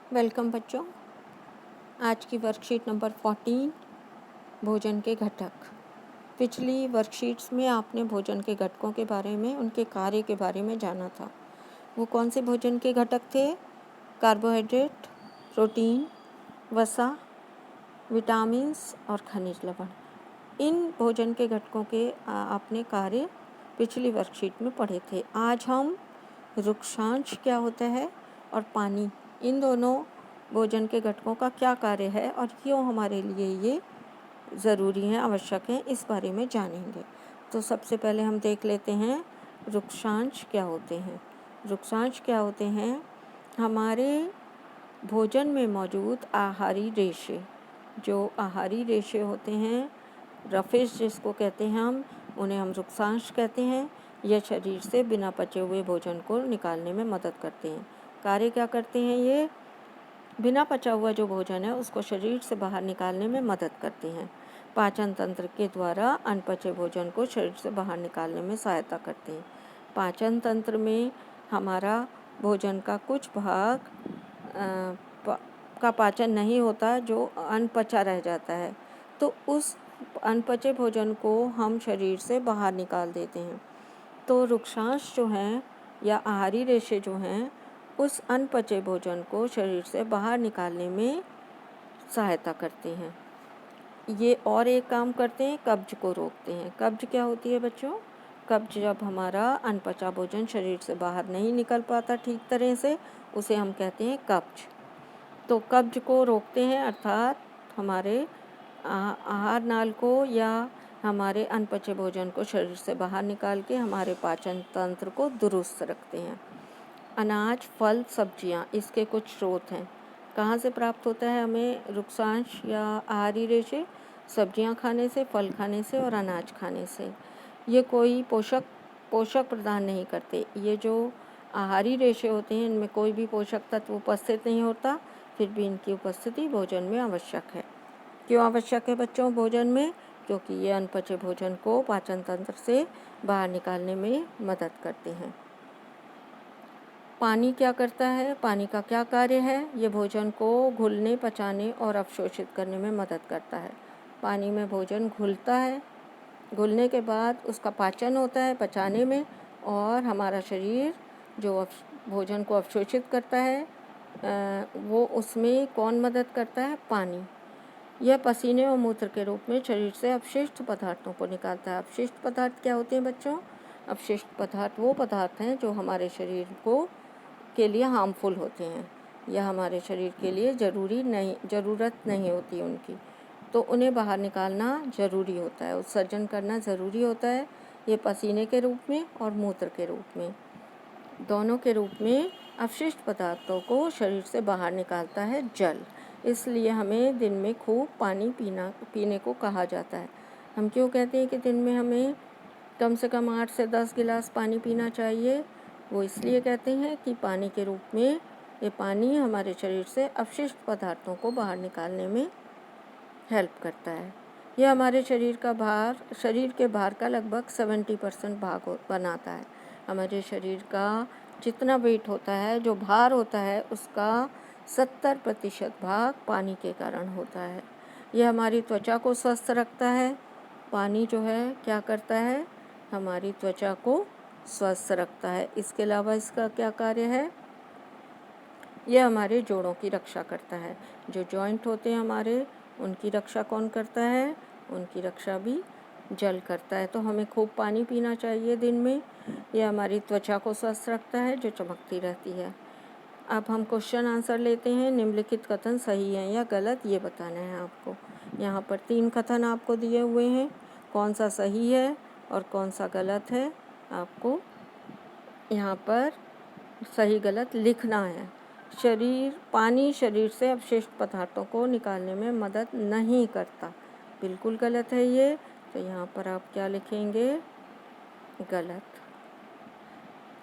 Welcome बच्चों। आज की वर्कशीट नंबर 14 भोजन के घटक। पिछली वर्कशीट्स में आपने भोजन के घटकों के बारे में, उनके कार्य के बारे में जाना था। वो कौन से भोजन के घटक थे? कार्बोहाइड्रेट, प्रोटीन, वसा, विटामिन्स और खनिज लवण। इन भोजन के घटकों के आपने कार्य पिछली वर्कशीट में पढ़े थे। आज हम रुक्षांश क्या होता है और पानी, इन दोनों भोजन के घटकों का क्या कार्य है और क्यों हमारे लिए ये ज़रूरी है, आवश्यक है, इस बारे में जानेंगे। तो सबसे पहले हम देख लेते हैं रुक्षांश क्या होते हैं। रुक्षांश क्या होते हैं? हमारे भोजन में मौजूद आहारी रेशे, जो आहारी रेशे होते हैं, रफेज जिसको कहते हैं उन्हें हम रुक्षांश कहते हैं। यह शरीर से बिना पचे हुए भोजन को निकालने में मदद करते हैं। कार्य क्या करते हैं? ये बिना पचा हुआ जो भोजन है उसको शरीर से बाहर निकालने में मदद करते हैं। पाचन तंत्र के द्वारा अनपचे भोजन को शरीर से बाहर निकालने में सहायता करते हैं। पाचन तंत्र में हमारा भोजन का कुछ भाग का पाचन नहीं होता, जो अनपचा रह जाता है, तो उस अनपचे भोजन को हम शरीर से बाहर निकाल देते हैं। तो रुक्षांश जो हैं या आहारी रेशे जो हैं, उस अनपचे भोजन को शरीर से बाहर निकालने में सहायता करते हैं। ये और एक काम करते हैं, कब्ज को रोकते हैं। कब्ज क्या होती है बच्चों? कब्ज जब हमारा अनपचा भोजन शरीर से बाहर नहीं निकल पाता ठीक तरह से, उसे हम कहते हैं कब्ज। तो कब्ज को रोकते हैं, अर्थात हमारे आहार नाल को या हमारे अनपचे भोजन को शरीर से बाहर निकाल के हमारे पाचन तंत्र को दुरुस्त रखते हैं। अनाज, फल, सब्जियां इसके कुछ स्रोत हैं। कहाँ से प्राप्त होता है हमें रुक्षांश या आहारी रेशे? सब्जियां खाने से, फल खाने से और अनाज खाने से। ये कोई पोषक प्रदान नहीं करते। ये जो आहारी रेशे होते हैं, इनमें कोई भी पोषक तत्व उपस्थित नहीं होता, फिर भी इनकी उपस्थिति भोजन में आवश्यक है। क्यों आवश्यक है बच्चों भोजन में? क्योंकि ये अनपचे भोजन को पाचन तंत्र से बाहर निकालने में मदद करते हैं। पानी क्या करता है? पानी का क्या कार्य है? ये भोजन को घुलने, पचाने और अवशोषित करने में मदद करता है। पानी में भोजन घुलता है, घुलने के बाद उसका पाचन होता है पचाने में, और हमारा शरीर जो भोजन को अवशोषित करता है, वो उसमें कौन मदद करता है? पानी। यह पसीने और मूत्र के रूप में शरीर से अपशिष्ट पदार्थों को निकालता है। अपशिष्ट पदार्थ क्या होते हैं बच्चों? अपशिष्ट पदार्थ वो पदार्थ हैं जो हमारे शरीर के लिए हार्मफुल होते हैं या हमारे शरीर के लिए ज़रूरत नहीं होती उनकी, तो उन्हें बाहर निकालना ज़रूरी होता है, उत्सर्जन करना ज़रूरी होता है। ये पसीने के रूप में और मूत्र के रूप में, दोनों के रूप में अपशिष्ट पदार्थों को शरीर से बाहर निकालता है जल। इसलिए हमें दिन में खूब पानी पीने को कहा जाता है। हम क्यों कहते हैं कि दिन में हमें कम से कम 8 से 10 गिलास पानी पीना चाहिए? वो इसलिए कहते हैं कि पानी के रूप में ये पानी हमारे शरीर से अपशिष्ट पदार्थों को बाहर निकालने में हेल्प करता है। यह हमारे शरीर के भार का लगभग 70% भाग बनाता है। हमारे शरीर का जितना वेट होता है, जो भार होता है, उसका 70% भाग पानी के कारण होता है। यह हमारी त्वचा को स्वस्थ रखता है। पानी जो है क्या करता है? हमारी त्वचा को स्वस्थ रखता है। इसके अलावा इसका क्या कार्य है? यह हमारे जोड़ों की रक्षा करता है। जो जॉइंट होते हैं हमारे, उनकी रक्षा कौन करता है? उनकी रक्षा भी जल करता है। तो हमें खूब पानी पीना चाहिए दिन में। यह हमारी त्वचा को स्वस्थ रखता है, जो चमकती रहती है। अब हम क्वेश्चन आंसर लेते हैं। निम्नलिखित कथन सही है या गलत, ये बताना है आपको। यहाँ पर 3 कथन आपको दिए हुए हैं। कौन सा सही है और कौन सा गलत है, आपको यहाँ पर सही गलत लिखना है। पानी शरीर से अपशिष्ट पदार्थों को निकालने में मदद नहीं करता, बिल्कुल गलत है ये। तो यहाँ पर आप क्या लिखेंगे? गलत।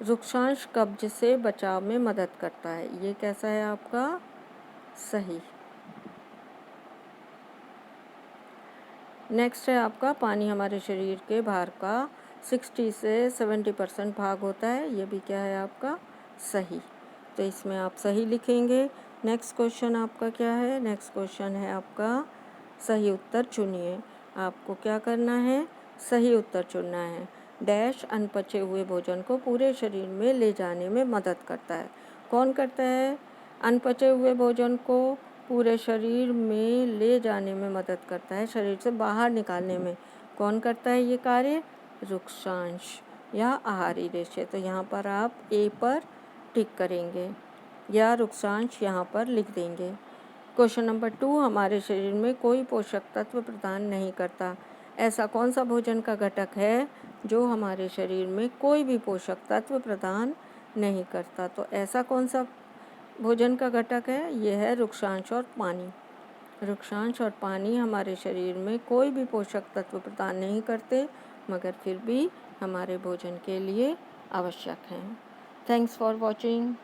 रुक्षांश कब्ज से बचाव में मदद करता है, ये कैसा है आपका? सही। नेक्स्ट है आपका, पानी हमारे शरीर के भार का 60 से 70% भाग होता है, ये भी क्या है आपका? सही। तो इसमें आप सही लिखेंगे। नेक्स्ट क्वेश्चन आपका क्या है? नेक्स्ट क्वेश्चन है आपका सही उत्तर चुनिए। आपको क्या करना है? सही उत्तर चुनना है। डैश अनपचे हुए भोजन को पूरे शरीर में ले जाने में मदद करता है। कौन करता है? अनपचे हुए भोजन को पूरे शरीर में ले जाने में मदद करता है, शरीर से बाहर निकालने में। कौन करता है ये कार्य? वृक्षांश या आहारी रेशे। तो यहाँ पर आप ए पर टिक करेंगे या वृक्षांश यहाँ पर लिख देंगे। क्वेश्चन नंबर 2, हमारे शरीर में कोई पोषक तत्व प्रदान नहीं करता। ऐसा कौन सा भोजन का घटक है जो हमारे शरीर में कोई भी पोषक तत्व प्रदान नहीं करता? तो ऐसा कौन सा भोजन का घटक है? यह है वृक्षांश और पानी। वृक्षांश और पानी हमारे शरीर में कोई भी पोषक तत्व प्रदान नहीं करते, मगर फिर भी हमारे भोजन के लिए आवश्यक हैं। Thanks for watching.